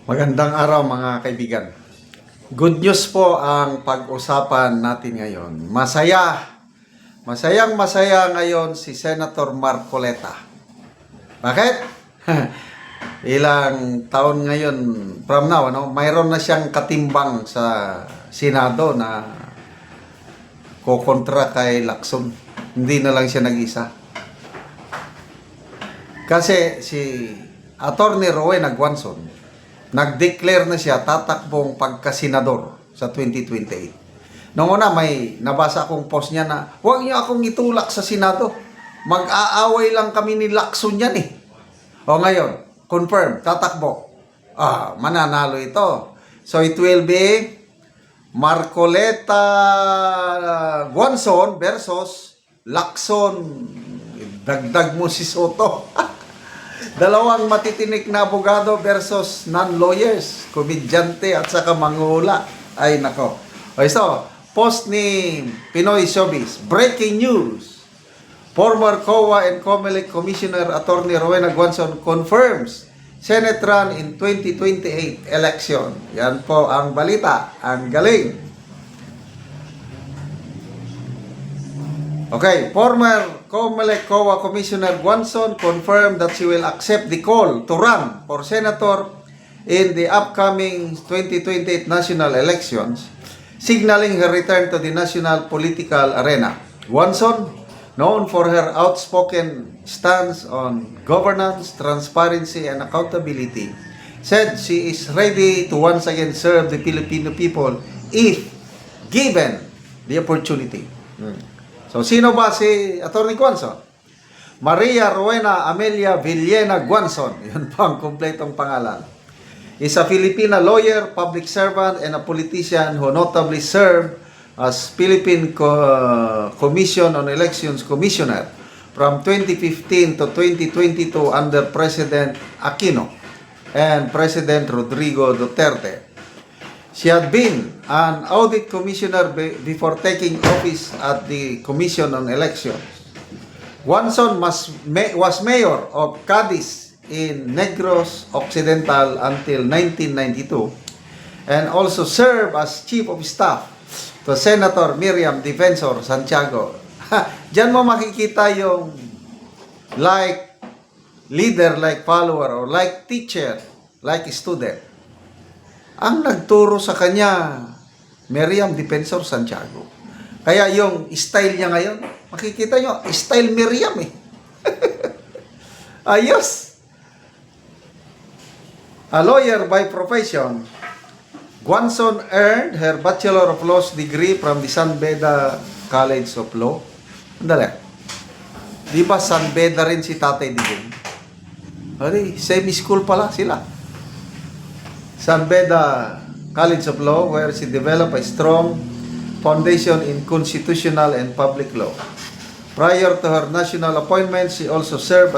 Magandang araw mga kaibigan. Good news po ang pag-usapan natin ngayon. Masayang masaya ngayon si Senator Marcoleta. Bakit? Ilang taon ngayon from now, mayroon na siyang katimbang sa Senado na kokontra kay Lacson. Hindi na lang siya nag-isa. Kasi si Attorney Rowena Guanzon nag-declare na siya tatakbong pagka-senador sa 2028. Noong una may nabasa akong post niya na huwag niyo akong itulak sa Senado. Mag-aaway lang kami ni Lacson yan eh. O ngayon, confirm, tatakbo. Mananalo ito. So it will be Marcoleta Guanzon versus Lacson. Dagdag mo si Soto. Dalawang matitinik na abogado versus non-lawyers, komedyante at saka manghula. Ay nako. So, post ni Pinoy Showbiz. Breaking news. Former COA and COMELEC Commissioner Attorney Rowena Guanzon confirms Senate run in 2028 election. Yan po ang balita. Ang galing. Okay, former COMELEC COA Commissioner Guanzon confirmed that she will accept the call to run for senator in the upcoming 2028 national elections, signaling her return to the national political arena. Guanzon, known for her outspoken stance on governance, transparency, and accountability, said she is ready to once again serve the Filipino people if given the opportunity. So, sino ba si Atty. Guanzon? Maria Rowena Amelia Villena Guanzon. Yun po ang kumpletong pangalan. Is a Filipina lawyer, public servant, and a politician who notably served as Philippine Commission on Elections Commissioner from 2015 to 2022 under President Aquino and President Rodrigo Duterte. She had been an audit commissioner before taking office at the Commission on Elections. Guanzon was mayor of Cadiz in Negros Occidental until 1992 and also served as chief of staff to Senator Miriam Defensor Santiago. Diyan mo makikita yung like leader, like follower, or like teacher, like student. Ang nagturo sa kanya, Miriam Defensor Santiago. Kaya yung style niya ngayon, makikita nyo, style Miriam eh. Ayos! A lawyer by profession, Guanzon earned her Bachelor of Laws degree from the San Beda College of Law. Andali. Di ba San Beda rin si Tatay Digong? Same school pala sila. San Beda College of Law, where she developed a strong foundation in constitutional and public law. Prior to her national appointment, she also served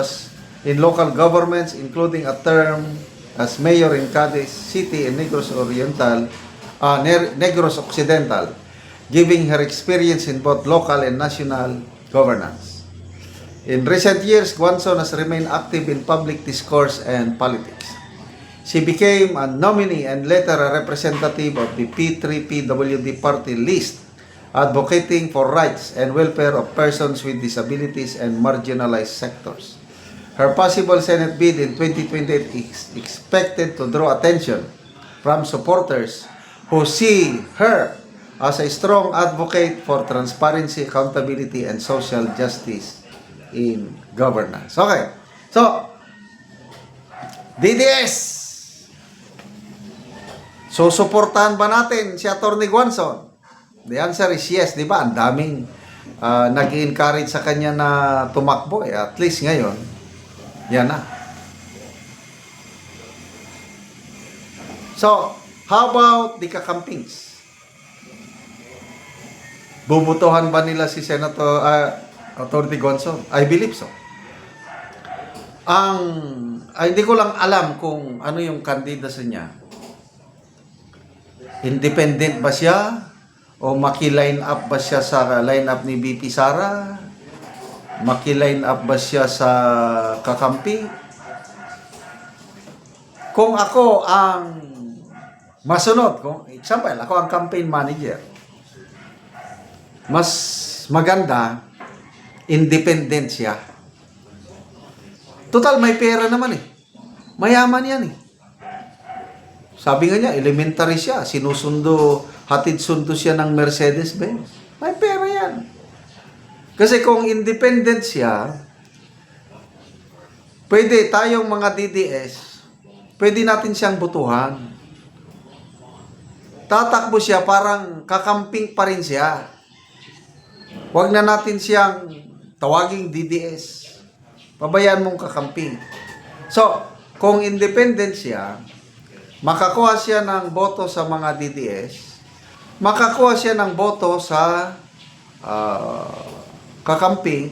in local governments, including a term as mayor in Cadiz City and Negros Occidental, giving her experience in both local and national governance. In recent years, Guanzon has remained active in public discourse and politics. She became a nominee and later a representative of the P3PWD party list, advocating for rights and welfare of persons with disabilities and marginalized sectors. Her possible Senate bid in 2028 is expected to draw attention from supporters who see her as a strong advocate for transparency, accountability, and social justice in governance. Okay, so DDS! So, suportahan ba natin si Atty. Guanzon? The answer is yes, di ba? Ang daming nag-encourage sa kanya na tumakbo eh. At least ngayon, yan na. So, how about the kakampings? Bubutuhan ba nila si Senator Atty. Guanzon? I believe so. Hindi ko lang alam kung ano yung candidacy niya. Independent ba siya? O maki-line up ba siya sa line up ni BP Sara? Maki-line up ba siya sa kakampi? kung ako ang masunod, kung example, ako ang campaign manager, mas maganda, independent siya. Total, may pera naman eh. Mayaman yan eh. Sabi nga niya, elementary siya. Sinusundo, hatid-sundo siya ng Mercedes-Benz. May pera yan. Kasi kung independent siya, pwede tayong mga DDS, pwede natin siyang butuhan. Tatakbo siya, parang kakamping pa rin siya. Huwag na natin siyang tawaging DDS. Pabayaan mong kakamping. So, kung independent siya, makakuha siya ng boto sa mga DDS, makakuha siya ng boto sa kakamping,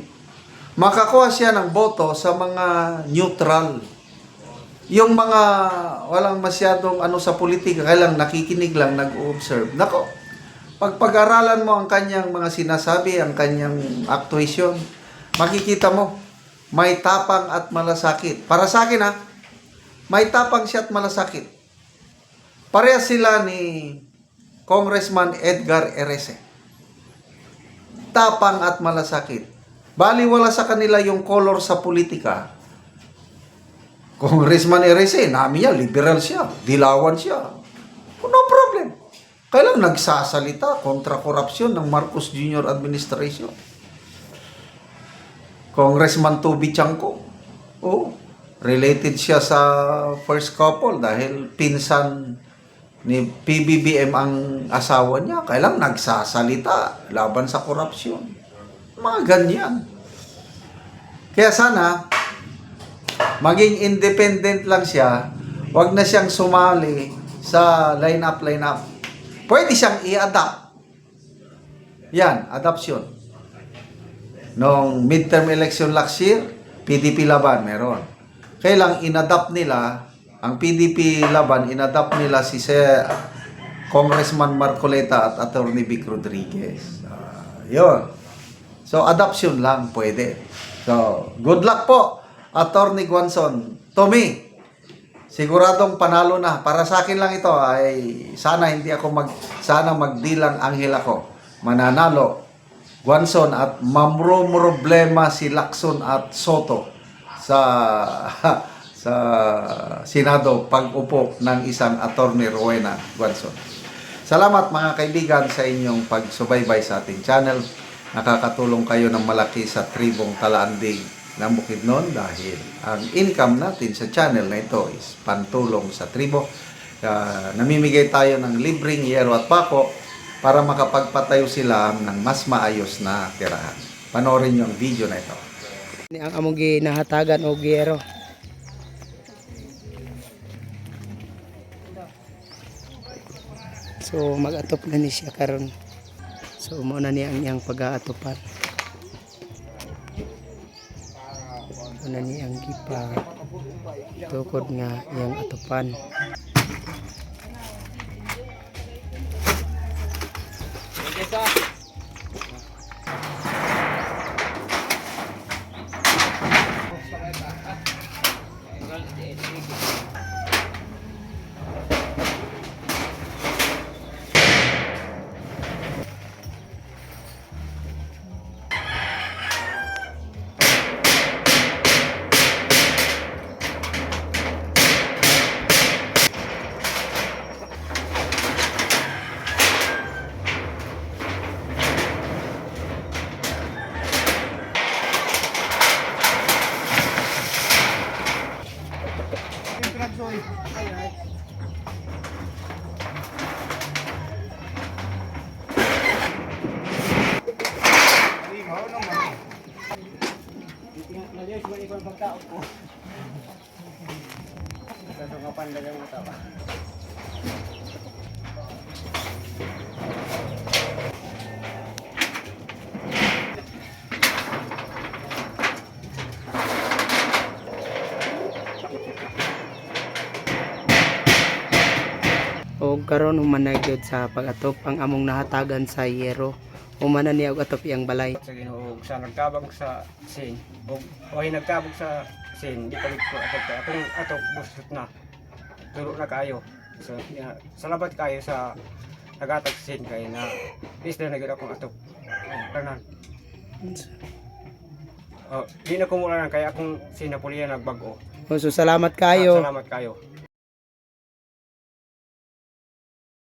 makakuha siya ng boto sa mga neutral. Yung mga walang masyadong sa politika, kailang nakikinig lang, nag-observe. Nako, pag-aralan mo ang kanyang mga sinasabi, ang kanyang actuation, makikita mo, may tapang at malasakit. Para sa akin may tapang siya at malasakit. Parehas sila ni Congressman Edgar Erese. Tapang at malasakit. Baliwala sa kanila yung color sa politika. Congressman Erese, namin niya, liberal siya, dilawan siya. No problem. Kailang nagsasalita kontra korupsyon ng Marcos Jr. administration. Congressman Toby Chanco, related siya sa first couple dahil pinsan ni PBBM ang asawa niya. Kailang nagsasalita laban sa korupsyon. Mga ganyan. Kaya sana, maging independent lang siya, wag na siyang sumali sa line-up. Pwede siyang i-adapt. Yan, adoption. Nung midterm election last year, PDP Laban, meron. Kailang in-adapt nila, ang PDP Laban, in-adapt nila si Congressman Marcoleta at Attorney Vic Rodriguez. Yun. So, adoption lang, pwede. So, good luck po, Attorney Guanzon. Tommy, siguradong panalo na. Para sa akin lang ito ay sana hindi ako sana magdilang anghel ako. Mananalo Guanzon at mamro-problema si Lacson at Soto sa Senado pag-upo ng isang Attorney Rowena Guanzon. Salamat mga kaibigan sa inyong pagsubaybay sa ating channel. Nakakatulong kayo ng malaki sa tribong Talaanding ng Bukidnon dahil ang income natin sa channel na ito is pantulong sa tribo. Namimigay tayo ng libreng yero at pako para makapagpatayo sila ng mas maayos na tirahan. Panoorin niyo ang video na ito. Ang among ginahatagan og giyero. So mag-atop na ni siya karon. So mao na niya ang iyang pag-aatopan. Ano niya ang gipa tukod nga iyang atopan. O karon humanagyod sa pag-atop ang among nahatagan sa yero. Humana niya og atop iyang balay. Sa Ginoo sa nagtabang sa sin o nagtabang sa sin di palit ko atop busot na turo na kayo. So, salamat kayo sa nagatag sin kayo na please na naging akong atop. Tanan. Di na kumulan kaya akong sinapulian nagbago. So salamat kayo. Salamat kayo.